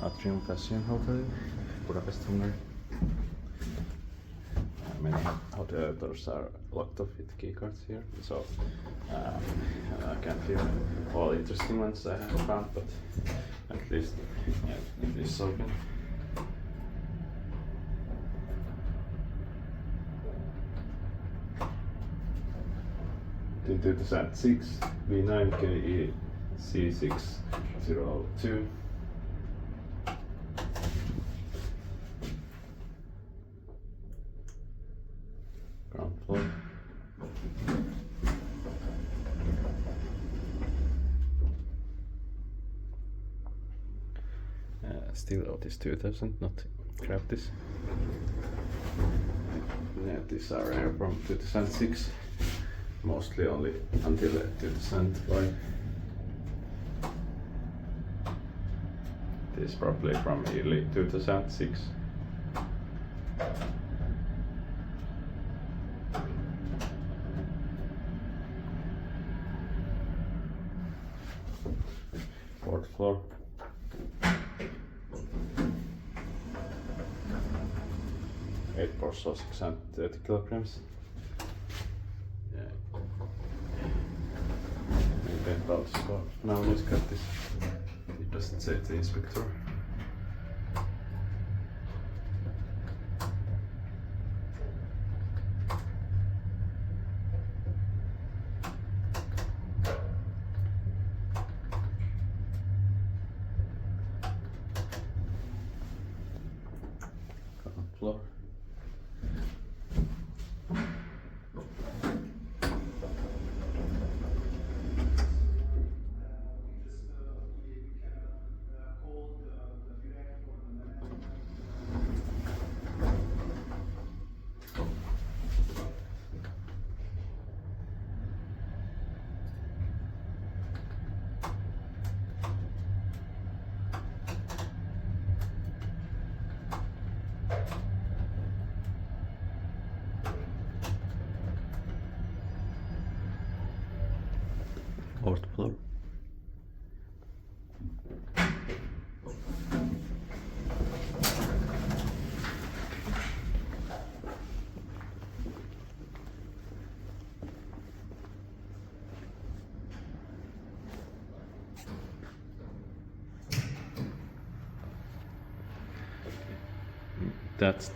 Atrium Fashion Hotel, Budapest, Hungary. Many hotel doors are locked off with key cards here, so I can't hear all interesting ones I have found, but at least it is open. In 2006, B9KE C602. Ground floor. Still Otis 2000, not grab this. Yeah, these are rare from 2006. Mostly only until 2005. This is probably from early 2006. Fourth floor. Eight portion 630 kilograms. About so now let's cut this. It doesn't say the inspector. Ground floor. Fourth floor. That's